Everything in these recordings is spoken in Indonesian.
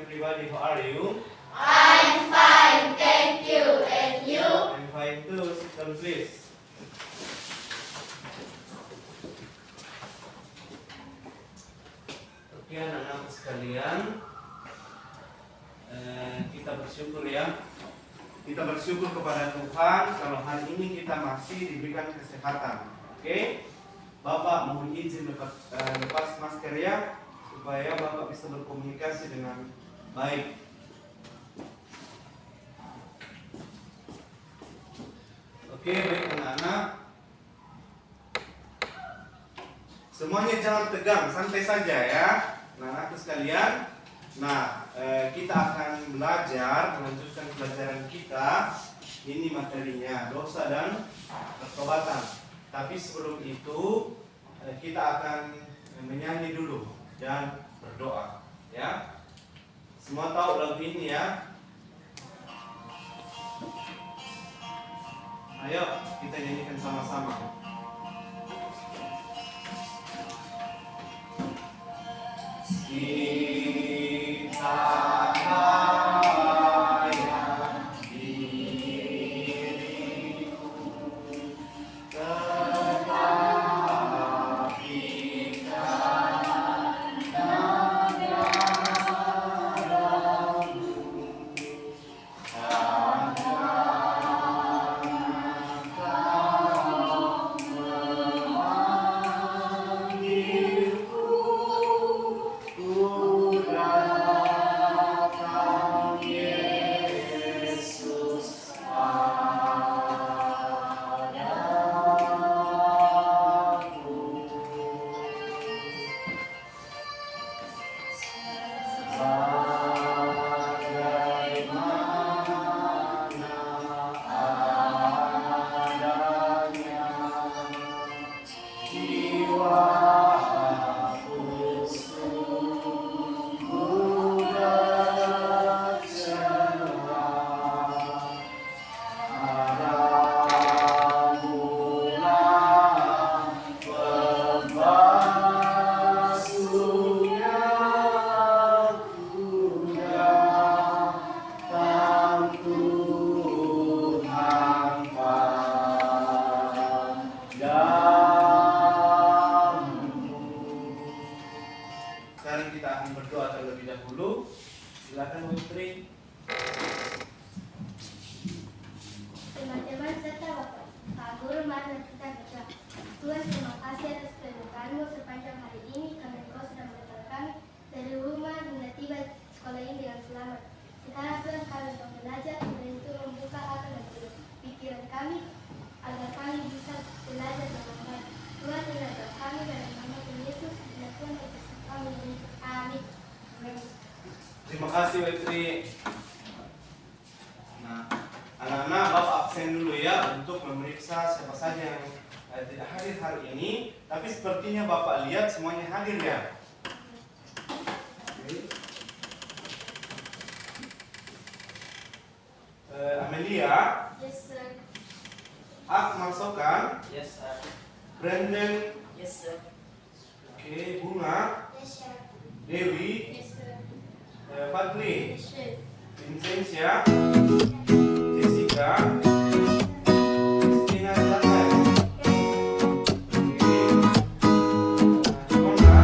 everybody. How are you? I'm fine, thank you. And you? I'm fine too. Sit down, please. Oke, anak-anak sekalian, kita bersyukur ya. Kita bersyukur kepada Tuhan kalau hari ini kita masih diberikan kesehatan. Oke, Bapak mohon izin lepas masker ya, supaya Bapak bisa berkomunikasi dengan baik. Oke, baik anak-anak. Semuanya jangan tegang, santai saja ya, anak-anakku sekalian. Nah, kita akan belajar, melanjutkan pelajaran kita. Ini materinya, dosa dan pertobatan. Tapi sebelum itu, kita akan menyanyi dulu dan berdoa. Ya, semua tahu lagu ini ya. Ayo, kita nyanyikan sama-sama. Sekarang kita akan berdoa terlebih dahulu. Silakan Putri. Teman-teman serta Bapak, Pak Guru, mari kita berdoa. Tuhan, terima kasih atas keberkahan-Mu sepanjang hari ini. Kami Engkau sudah mengantar kami dari rumah hingga tiba sekolah ini dengan selamat. Sekarang Tuhan, kami untuk belajar dan itu membuka akal dan pikiran kami agar kami bisa belajar dengan baik. Tuhan, belajar kami dalam nama Tuhan Yesus dan Tuhan bersama kami. Amin. Terima kasih Putri. Nah, anak-anak Bapak absen dulu ya untuk memeriksa siapa saja yang tidak hadir hari ini. Tapi sepertinya Bapak lihat semuanya hadir ya. Amelia. Yes, sir. Akmal Sokan. Yes, sir. Brandon. Yes, sir. Oke, Bunga. Yes, sir. Dewi. Yes, sir. Fadli. Yes, sir. Vincentia. Jessica. Christina Zakai. Oke. Mona.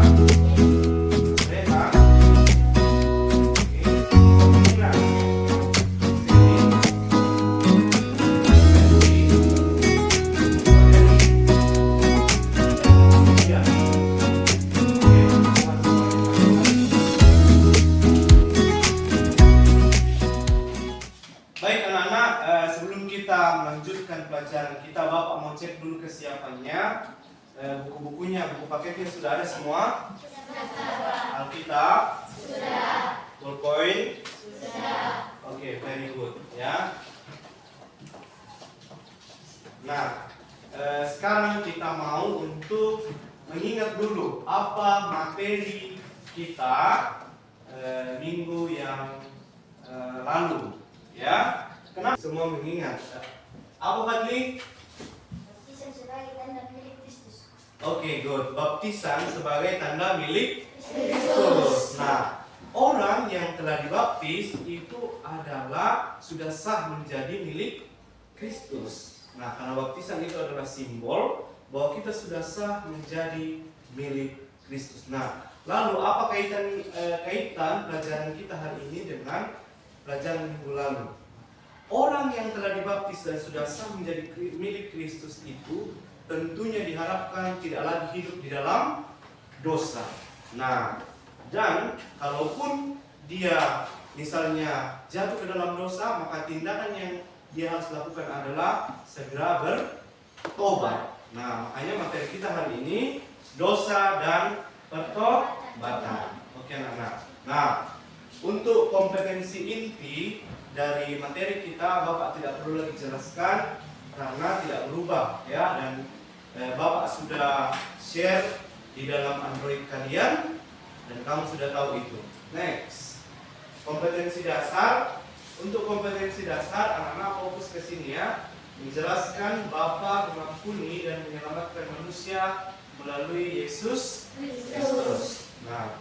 Reha. Oke. Sabrina. Sini. Ya. Baik anak-anak, sebelum kita melanjutkan pelajaran kita, Bapak mau cek dulu kesiapannya. Buku-bukunya, buku paketnya sudah ada semua? Alkitab? Sudah. Ballpoint? Sudah. Oke, very good ya. Nah, sekarang kita mau untuk mengingat dulu apa materi kita minggu yang lalu, ya. Kenapa semua mengingat? Apa Fadli? Baptisan sebagai tanda milik Kristus. Oke, good. Baptisan sebagai tanda milik Kristus. Nah, orang yang telah dibaptis itu adalah sudah sah menjadi milik Kristus. Nah, karena baptisan itu adalah simbol bahwa kita sudah sah menjadi milik Kristus. Nah, lalu apa kaitan pelajaran kita hari ini dengan pelajaran minggu lalu? Orang yang telah dibaptis dan sudah sah menjadi milik Kristus itu tentunya diharapkan tidak lagi hidup di dalam dosa. Nah, dan kalaupun dia misalnya jatuh ke dalam dosa, maka tindakan yang dia harus lakukan adalah segera bertobat. Nah, makanya materi kita hari ini dosa dan pertobatan. Oke anak-anak. Nah, untuk kompetensi inti dari materi kita Bapak tidak perlu lagi jelaskan karena tidak berubah ya, dan Bapak sudah share di dalam Android kalian dan kamu sudah tahu itu. Next, kompetensi dasar. Untuk kompetensi dasar, anak-anak fokus ke sini ya. Menjelaskan Bapa mengampuni dan menyelamatkan manusia melalui Yesus Kristus. Nah,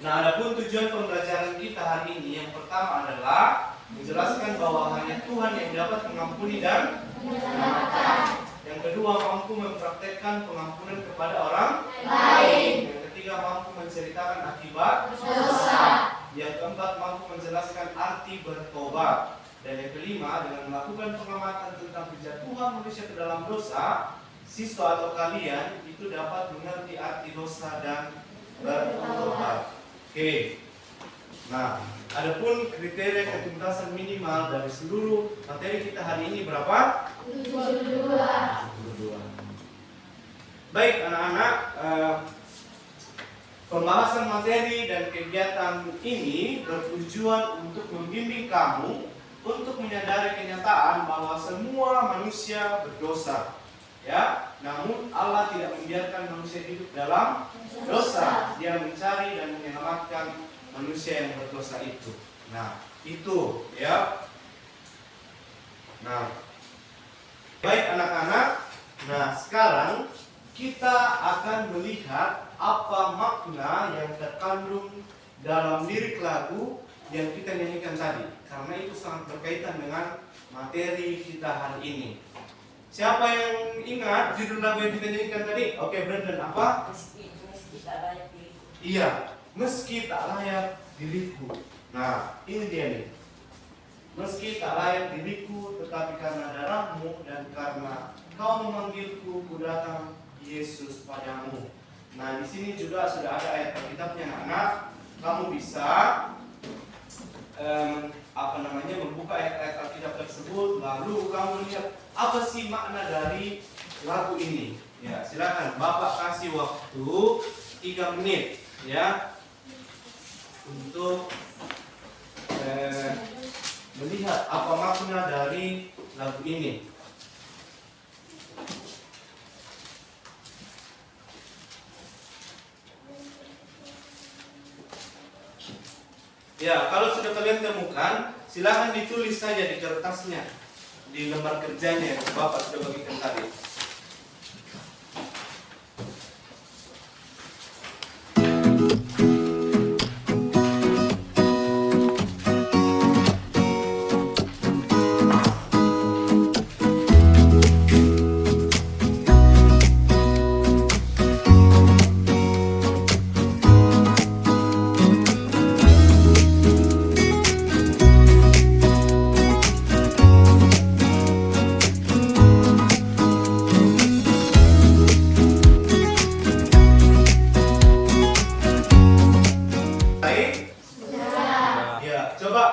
adapun tujuan pembelajaran kita hari ini yang pertama adalah menjelaskan bahwa hanya Tuhan yang dapat mengampuni dan menyelamatkan. Yang kedua, mampu mempraktekkan pengampunan kepada orang lain. Yang ketiga, mampu menceritakan akibat dosa. Yang keempat, mampu menjelaskan arti bertobat. Dan yang kelima, dengan melakukan pengamatan tentang kejatuhan manusia ke dalam dosa, siswa atau kalian itu dapat mengerti arti dosa dan bertobat. Oke. Nah, adapun kriteria ketuntasan minimal dari seluruh materi kita hari ini berapa? 72. Baik anak-anak, pembahasan materi dan kegiatan ini bertujuan untuk membimbing kamu untuk menyadari kenyataan bahwa semua manusia berdosa. Ya, namun Allah tidak membiarkan manusia hidup dalam dosa. Dia mencari dan menyelamatkan manusia yang berdosa itu. Nah, itu ya. Nah, baik anak-anak. Nah, sekarang kita akan melihat apa makna yang terkandung dalam lirik lagu yang kita nyanyikan tadi, karena itu sangat berkaitan dengan materi kita hari ini. Siapa yang ingat judul lagu yang kita nyanyikan tadi? Oke, Brandon, apa? Meski tak layak diriku. Iya, meski tak layak diriku. Nah, ini dia nih. Meski tak layak diriku, tetapi karena darahmu dan karena kau memanggilku, ku datang Yesus padamu. Nah, di sini juga sudah ada ayat Alkitabnya, anak-anak. Kamu bisa membuka ayat-ayat Alkitab tersebut, lalu kamu lihat apa sih makna dari lagu ini. Ya, silakan Bapak kasih waktu 3 menit ya untuk melihat apa makna dari lagu ini. Ya, kalau sudah kalian temukan, silahkan ditulis saja di kertasnya, di lembar kerjanya yang Bapak sudah bagikan tadi.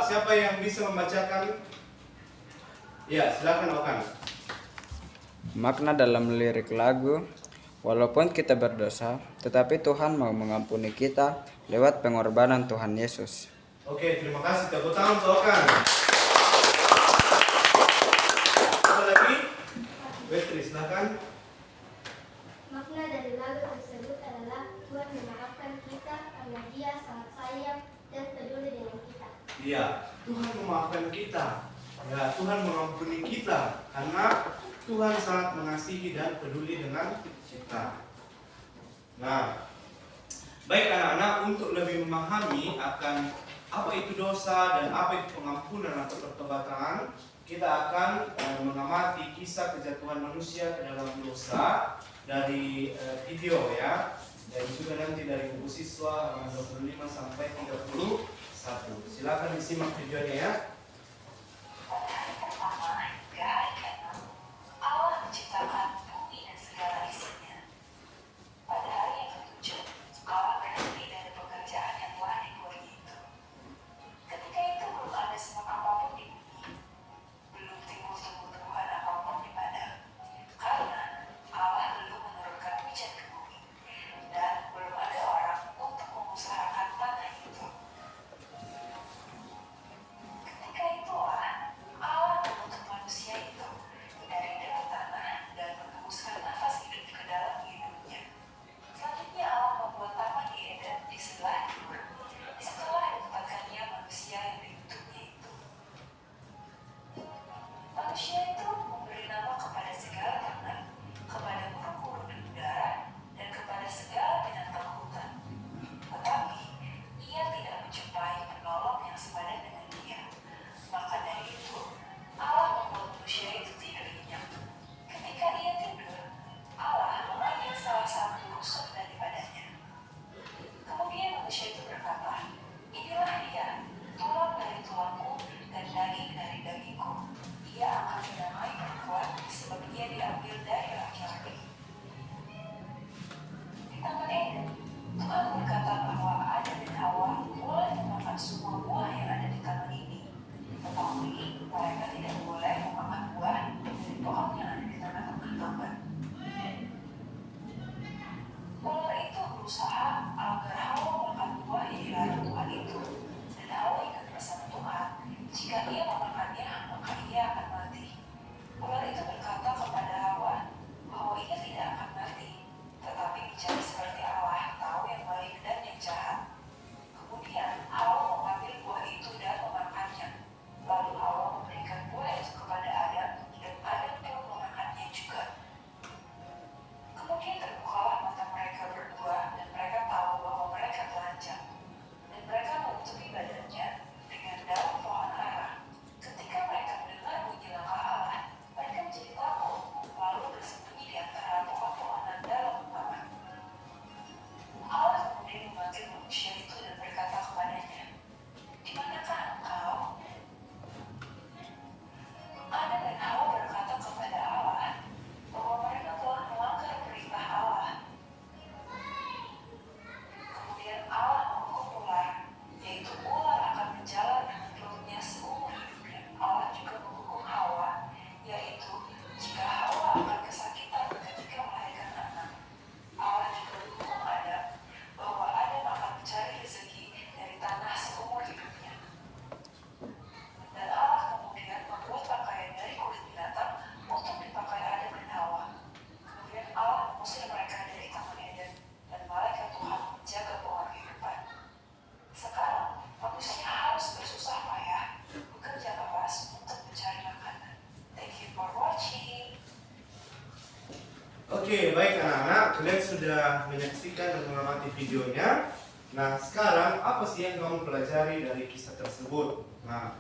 Siapa yang bisa membacakan? Ya, silakan Okan. Makna dalam lirik lagu, walaupun kita berdosa, tetapi Tuhan mau mengampuni kita lewat pengorbanan Tuhan Yesus. Oke, terima kasih. Tepuk tangan untuk Okan. Apa lagi? Beatrice, silakan. Makna dari lagu tersebut adalah Tuhan memaafkan kita karena Dia sangat sayang dan peduli dengan kita. Iya, Tuhan memaafkan kita. Ya, Tuhan mengampuni kita karena Tuhan sangat mengasihi dan peduli dengan kita. Nah, Baik anak-anak, untuk lebih memahami akan apa itu dosa dan apa itu pengampunan atau pertobatan, kita akan mengamati kisah kejatuhan manusia ke dalam dosa dari video ya, dan juga nanti dari buku siswa halaman 25 sampai 31. Silakan disimak videonya ya. Pada hari pertama hingga hari ke-6, Allah menciptakan bumi dan segala isinya. Pada hari yang ke-7, Allah berhenti dari pekerjaan yang telah dibuatnya itu. Ketika itu belum ada semak apapun di bumi, belum timbul tumbuh-tumbuhan apapun di padang, karena Allah belum menurunkan hujan ke bumi, dan belum ada orang untuk mengusahakan tanah itu. Ketika itulah Allah membentuk manusia itu dari dalam tanah dan menghembuskan nafas hidup ke dalam hidupnya. Selanjutnya Allah membuat taman di Eden di sebelah timur. Disitulah ditempatkannya manusia yang dibentuknya itu. Manusia itu memberi nama kepada segala tanah, kepada burung-burung di udara, dan kepada segala binatang hutan. Tetapi ia tidak menjumpai penolong yang sepadan dengan dia. Maka dari itu, Allah membuat manusia itu tidur nyenyak. Ketika ia tidur, Allah mengambil salah satu rusuk daripadanya. Kemudian manusia itu berkata, "Inilah dia, tulang dari tulangku dan daging dari dagingku. Ia akan dinamai perempuan sebab ia diambil dari laki-laki." Di Taman Eden, Tuhan berkata bahwa Adam dan Hawa boleh memakan semua buah yang ada di taman ini. Tetapi mereka tidak boleh memakan buah dari pohon yang ada di tengah-tengah taman. Ular itu berusaha agar Hawa makan buah yang dilarang Tuhan itu, dan Hawa ingat bersama Tuhan, jika ia memakannya maka ia akan mati. Ular itu berkata kepada Hawa bahwa ia tidak akan mati, tetapi bicara seperti Allah, tahu yang baik dan yang jahat. Kemudian Hawa mengambil buah itu dan memakannya. Lalu Hawa memberikan buah itu kepada Adam, dan Adam pun memakannya juga. Kemudian terbukalah mata mereka berdua, dan mereka tahu bahwa mereka telanjang. Dan mereka menutupi badannya dengan daun pohon ara. Ketika mereka mendengar bunyi langkah Allah, mereka menjadi takut, lalu bersembunyi di antara pohon-pohonan dalam taman. Allah kemudian memanggil manusia itu dan berkata kepadanya, "Di manakah engkau?" Adam dan Hawa berkata kepada Allah bahwa mereka telah melanggar perintah Allah. Kemudian Allah menghukum ular, yaitu ular akan menjalar dengan perutnya seumur hidupnya. Allah juga menghukum Hawa, yaitu jika Hawa akan kesakitan ketika melahirkan anak. Allah juga menghukum Adam bahwa Adam akan mencari rezeki dari tanah seumur hidupnya. Dan Allah kemudian membuat pakaian dari kulit binatang untuk dipakai Adam dan Hawa. Kemudian Allah mengusir mereka dari Taman Eden, dan malaikat Tuhan menjaga pohon kehidupan. Sekarang manusia harus bersusah payah, bekerja keras untuk mencari makanan. Thank you for watching. Oke, baik anak-anak, kalian sudah menyaksikan dan mengamati videonya. Nah, sekarang apa sih yang kamu pelajari dari kisah tersebut? Nah,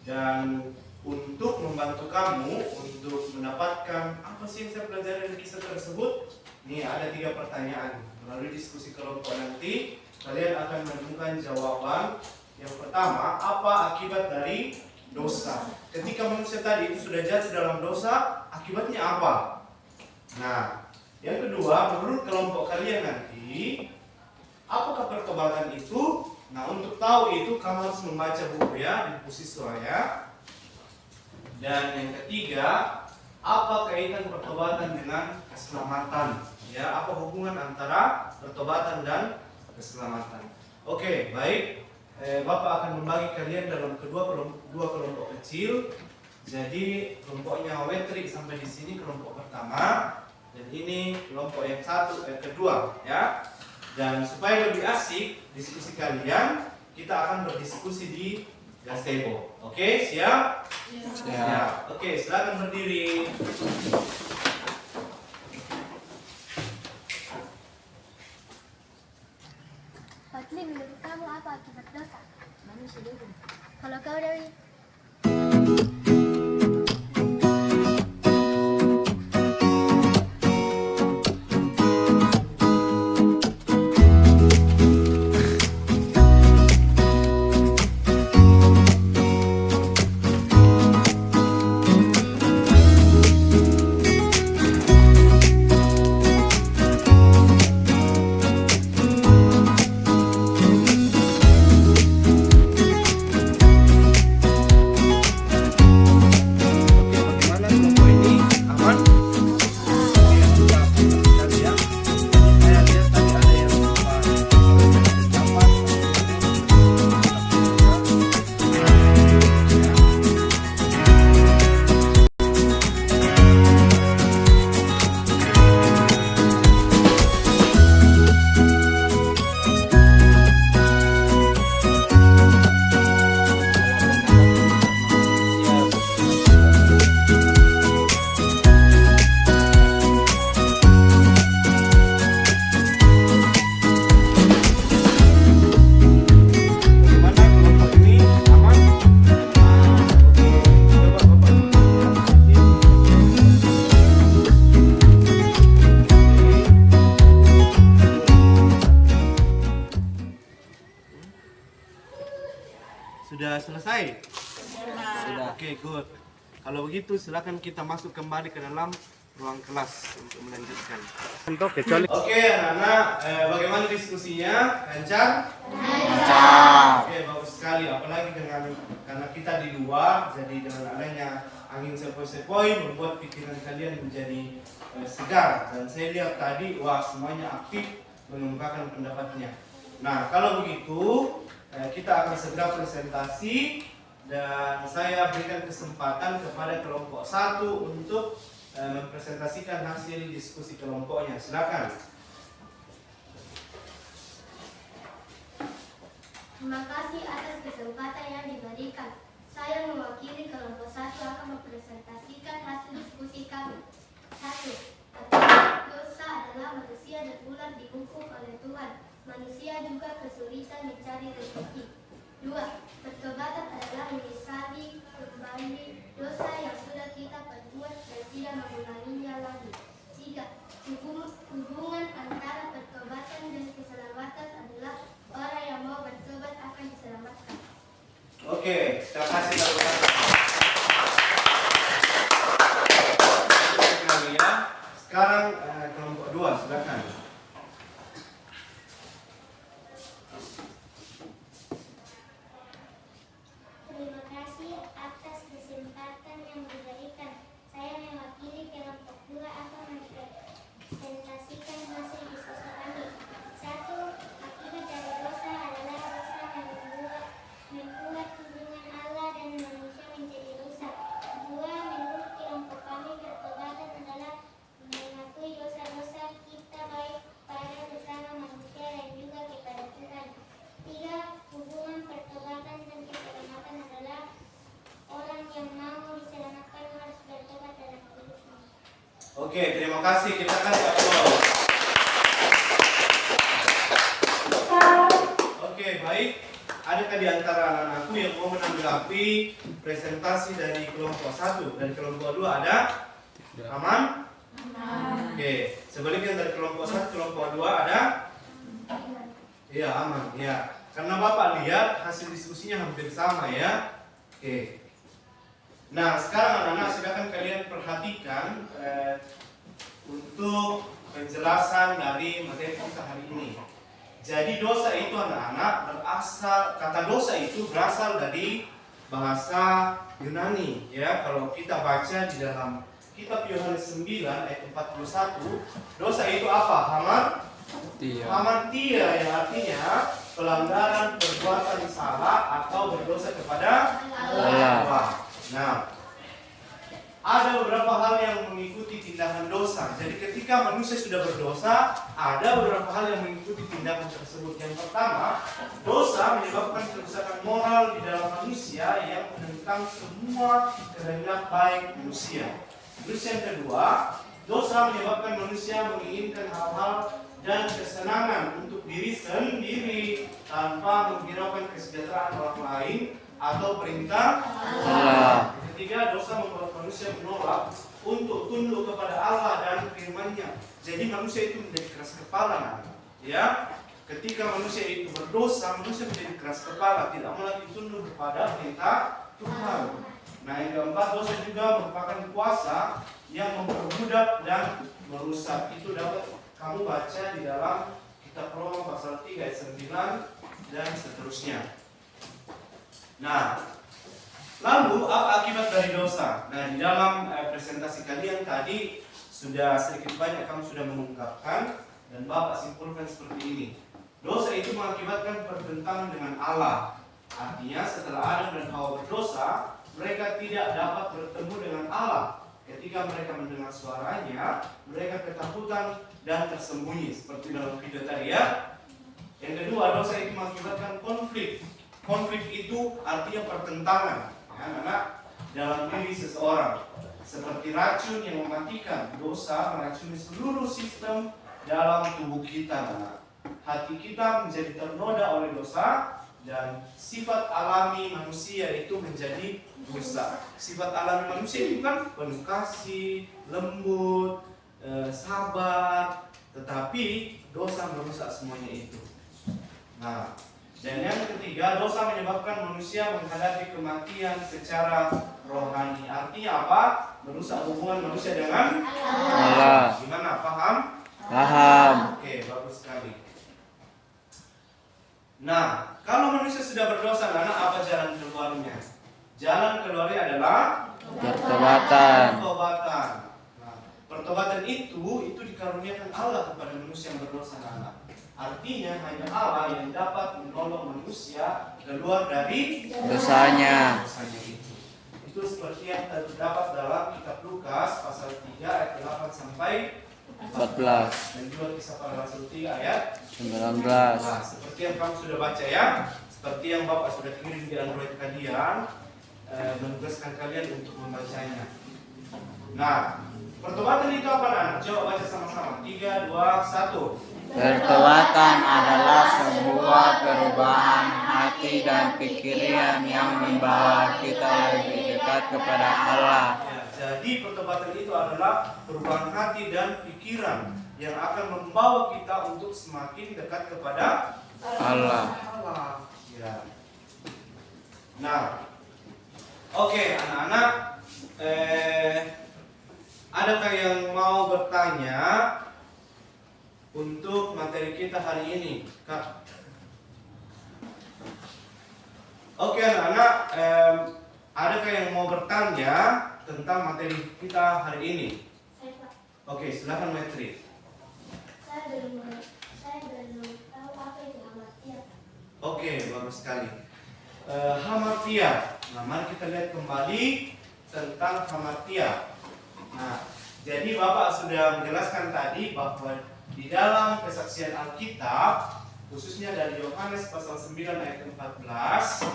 dan untuk membantu kamu untuk mendapatkan apa sih yang saya pelajari dari kisah tersebut, nih ada 3 pertanyaan. Melalui diskusi kelompok nanti, kalian akan menemukan jawaban. Yang pertama, apa akibat dari dosa? Ketika manusia tadi itu sudah jatuh dalam dosa, akibatnya apa? Nah, yang kedua, menurut kelompok kalian nanti, apakah pertobatan itu? Nah, untuk tahu itu kamu harus membaca buku ya, di buku siswa ya. Dan yang ketiga, apa kaitan pertobatan dengan keselamatan? Ya, apa hubungan antara pertobatan dan keselamatan? Oke, baik. Bapak akan membagi kalian dalam dua kelompok kecil. Jadi kelompoknya Wetri sampai di sini kelompok pertama, dan ini kelompok yang kedua ya. Dan supaya lebih asik diskusi kalian, kita akan berdiskusi di gazebo. Oke, siap? Ya. Oke, silakan berdiri. Kalau kau dari Bagaimana kelompok ini? Aman? Oke, kita lihat ya. Saya lihat tadi ada yang lupa. Dapat. Bagaimana kelompok ini? Aman? Oke, coba Bapak Sudah selesai? Sudah. Oke, good. Kalau begitu silakan kita masuk kembali ke dalam ruang kelas untuk melanjutkan. Oke, anak-anak, bagaimana diskusinya? Lancar? Oke, bagus sekali. Apalagi karena kita di luar, jadi dengan adanya angin sepoi-sepoi membuat pikiran kalian menjadi segar. Dan saya lihat tadi, wah semuanya aktif mengemukakan pendapatnya. Nah, kalau begitu kita akan segera presentasi dan saya berikan kesempatan kepada kelompok 1 untuk mempresentasikan hasil diskusi kelompoknya. Silakan. Terima kasih atas kesempatan yang diberikan. Saya mewakili kelompok 1 akan mempresentasikan hasil diskusi kami. 1. Dosa adalah manusia dan ular dihukum oleh Tuhan. Manusia juga kesulitan mencari rezeki. 2. Pertobatan adalah menyesali kembali dosa yang sudah kita perbuat dan tidak mengulanginya lagi. 3. Hubungan antara pertobatan dan keselamatan adalah orang yang mau bertobat akan diselamatkan. Oke, terima kasih ya. Sekarang kelompok 2, silakan. Terima kasih atas kesempatan yang diberikan. Saya mewakili kelompok 2 akan mempresentasikan hasil diskusi kami. 1. Akibat dari dosa adalah dosa yang membuat hubungan Allah dan manusia menjadi rusak. 2. Menurut kelompok kami, pertobatan adalah mengakui dosa-dosa kita baik pada sesama manusia dan juga kepada Tuhan. 3. Hubungan pertobatan dan keselamatan adalah orang yang mau diselamatkan harus bertobat dalam hidupnya. Oke, terima kasih. Kita kasih aplaus. Oke, baik. Adakah di antara anak-anakku yang mau menanggapi presentasi dari kelompok 1? Dari kelompok 2 ada? Aman? Oke, sebaliknya dari kelompok 1, kelompok 2 ada? Iya, aman. Ya. Karena Bapak lihat hasil diskusinya hampir sama ya. Oke. Nah, sekarang anak-anak silakan kalian perhatikan untuk penjelasan dari materi kita hari ini. Jadi dosa itu anak-anak kata dosa itu berasal dari bahasa Yunani ya. Kalau kita baca di dalam kitab Yohanes 9 ayat 41, dosa itu apa? Hamartia yang artinya pelanggaran perbuatan salah atau berdosa kepada Allah. Nah, ada beberapa hal yang mengikuti tindakan dosa. Jadi ketika manusia sudah berdosa, ada beberapa hal yang mengikuti tindakan tersebut. Yang pertama, dosa menyebabkan kerusakan moral di dalam manusia yang menentang semua kehendak baik manusia. Terus yang kedua, dosa menyebabkan manusia menginginkan hal-hal dan kesenangan untuk diri sendiri tanpa menghiraukan kesejahteraan orang lain atau perintah Allah. Ketiga, dosa membuat manusia menolak untuk tunduk kepada Allah dan firman-Nya. Jadi manusia itu menjadi keras kepala, ya. Ketika manusia itu berdosa, manusia menjadi keras kepala, tidak mau lagi tunduk kepada perintah Tuhan. Nah, yang keempat, dosa juga merupakan kuasa yang memperbudak dan merusak. Itu dapat kamu baca di dalam kitab Roma pasal 3 ayat 9 dan seterusnya. Nah, lalu apa akibat dari dosa? Nah, di dalam presentasi kalian tadi sudah sedikit banyak kamu sudah mengungkapkan dan Bapak simpulkan seperti ini. Dosa itu mengakibatkan pertentangan dengan Allah. Artinya setelah Adam dan Hawa berdosa, mereka tidak dapat bertemu dengan Allah. Ketika mereka mendengar suaranya, mereka ketakutan dan tersembunyi seperti dalam video tadi, ya. Yang kedua, dosa itu mengakibatkan konflik. Konflik itu artinya pertentangan, ya, anak dalam diri seseorang. Seperti racun yang mematikan, dosa meracuni seluruh sistem dalam tubuh kita, anak. Hati kita menjadi ternoda oleh dosa dan sifat alami manusia itu menjadi rusak. Sifat alami manusia itu kan penuh kasih, lembut, sabar, tetapi dosa merusak semuanya itu. Nah, dan yang ketiga, dosa menyebabkan manusia menghadapi kematian secara rohani. Artinya apa? Merusak hubungan manusia dengan Allah. Gimana? Paham? Paham. Oke, bagus sekali. Nah, kalau manusia sudah berdosa, apa jalan keluarnya? Jalan keluarnya adalah Pertobatan. pertobatan. Nah, pertobatan itu dikaruniakan Allah kepada manusia yang berdosa, anak. Artinya hanya Allah yang dapat menolong manusia keluar dari Dosanya. dosanya itu. Itu seperti yang terdapat dalam kitab Lukas pasal 3 ayat 8 sampai 14. dan juga kisah para rasul 3 ayat 19. Nah, seperti yang kamu sudah baca, ya, seperti yang Bapak sudah kirim di Android kalian, menugaskan kalian untuk membacanya. Nah, pertobatan itu apa, Nan? Coba baca sama-sama. 3, 2, 1. Pertobatan adalah sebuah perubahan hati dan pikiran yang membawa kita lebih dekat kepada Allah. Ya, jadi pertobatan itu adalah perubahan hati dan pikiran yang akan membawa kita untuk semakin dekat kepada Allah. Ya. Nah, oke, anak-anak, adakah yang mau bertanya untuk materi kita hari ini, Kak? Oke, anak-anak, adakah yang mau bertanya tentang materi kita hari ini? Saya, Pak. Oke, silakan Maitri. Saya belum tahu apa itu hamartia. Oke, bagus sekali. Hamartia. Nah, mari kita lihat kembali tentang hamartia. Nah, jadi Bapak sudah menjelaskan tadi bahwa di dalam kesaksian Alkitab, khususnya dari Yohanes pasal 9 ayat 14,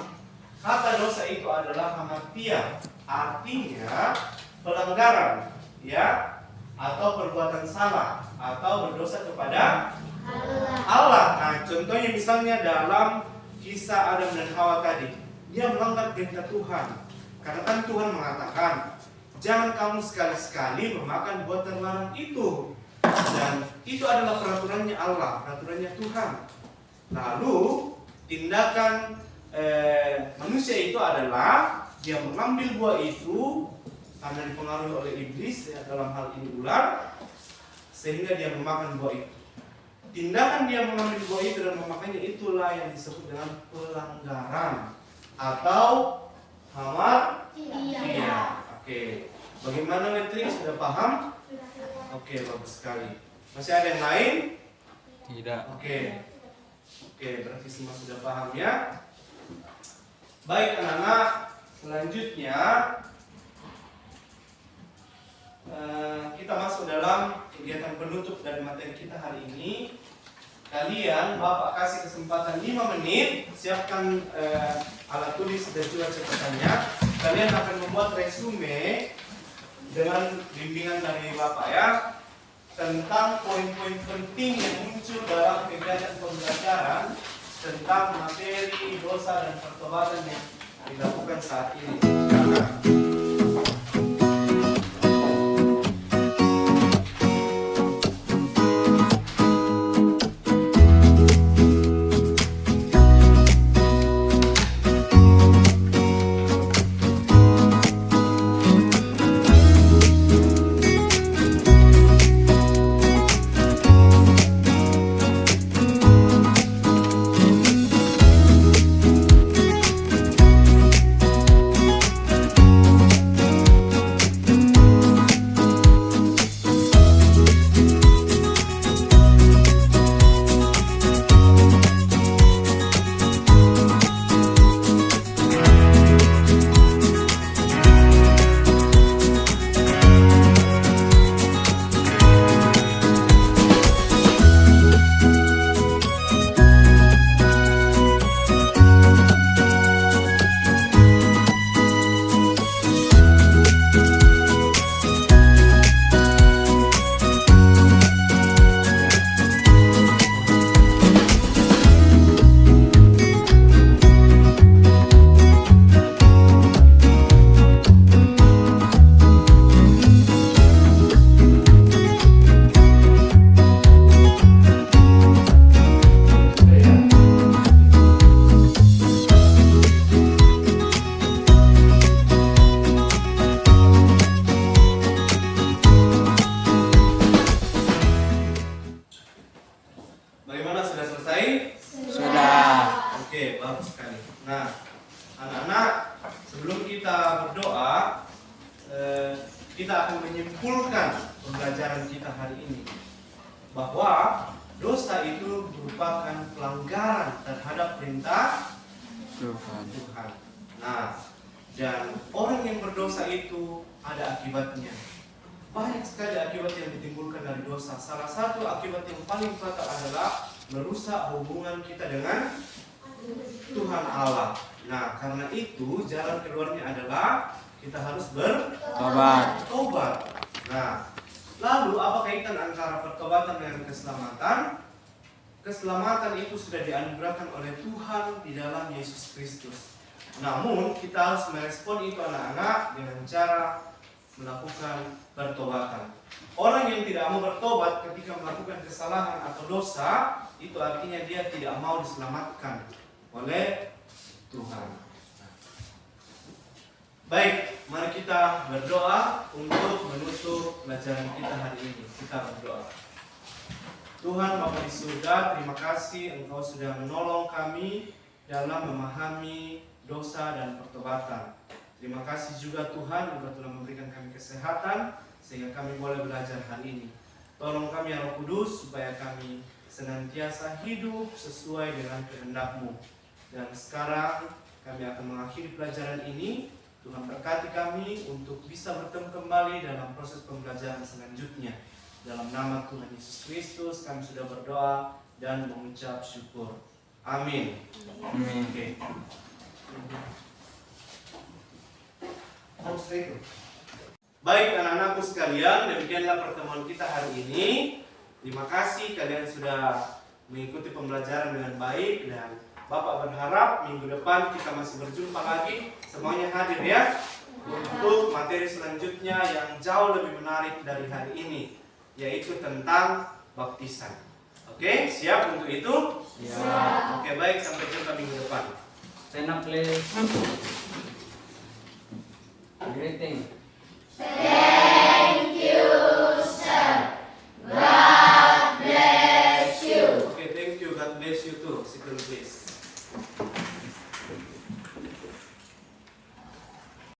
kata dosa itu adalah hamartia. Artinya pelanggaran, ya, atau perbuatan salah, atau berdosa kepada Allah. Nah, contohnya misalnya dalam kisah Adam dan Hawa tadi, dia melanggar perintah Tuhan. Karena kan Tuhan mengatakan, jangan kamu sekali-sekali memakan buah terlarang itu. Dan itu adalah peraturannya Allah, peraturannya Tuhan. Lalu tindakan manusia itu adalah dia mengambil buah itu karena dipengaruhi oleh iblis, ya, dalam hal ini ular, sehingga dia memakan buah itu. Tindakan dia mengambil buah itu dan memakannya itulah yang disebut dengan pelanggaran atau hamartia. Oke, bagaimana Maitri, sudah paham? Oke, bagus sekali. Masih ada yang lain? Tidak. Oke, berarti semua sudah paham, ya. Baik, anak-anak, selanjutnya kita masuk dalam kegiatan penutup dari materi kita hari ini. Kalian, Bapak kasih kesempatan 5 menit, siapkan alat tulis dan juga catatannya. Kalian akan membuat resume dengan bimbingan dari Bapak, ya. tentang poin-poin penting yang muncul dalam kegiatan pembelajaran tentang materi dosa dan pertobatan yang dilakukan saat ini. Bagaimana, sudah selesai? Sudah. Oke, bagus sekali. Nah, anak-anak, sebelum kita berdoa, kita akan menyimpulkan pembelajaran kita hari ini bahwa dosa itu merupakan pelanggaran terhadap perintah Tuhan. Nah, dan orang yang berdosa itu ada akibatnya. Banyak sekali akibat yang ditimbulkan dari dosa. Salah satu akibat yang paling fatal adalah merusak hubungan kita dengan Tuhan Allah. Nah, karena itu jalan keluarnya adalah kita harus bertobat. Nah, lalu apa kaitan antara pertobatan dengan keselamatan? Keselamatan itu sudah dianugerahkan oleh Tuhan di dalam Yesus Kristus. Namun kita harus merespon itu anak-anak dengan cara melakukan pertobatan. Orang yang tidak mau bertobat ketika melakukan kesalahan atau dosa, itu artinya dia tidak mau diselamatkan oleh Tuhan. Baik, mari kita berdoa untuk menutup pelajaran kita hari ini. Kita berdoa. Tuhan Bapa di surga, terima kasih Engkau sudah menolong kami dalam memahami dosa dan pertobatan. Terima kasih juga Tuhan, Engkau telah memberikan kami kesehatan sehingga kami boleh belajar hari ini. Tolong kami ya Roh Kudus supaya kami senantiasa hidup sesuai dengan kehendak-Mu. Dan sekarang kami akan mengakhiri pelajaran ini. Tuhan berkati kami untuk bisa bertemu kembali dalam proses pembelajaran selanjutnya. Dalam nama Tuhan Yesus Kristus kami sudah berdoa dan mengucap syukur. Amin. Amin. Oke. Baik anak-anakku sekalian, demikianlah pertemuan kita hari ini. Terima kasih kalian sudah mengikuti pembelajaran dengan baik dan Bapak berharap minggu depan kita masih berjumpa lagi. Semuanya hadir ya untuk materi selanjutnya yang jauh lebih menarik dari hari ini, yaitu tentang baptisan. Oke, siap untuk itu? Siap. Oke, baik, sampai jumpa minggu depan. Stand up, please. Greeting. Stand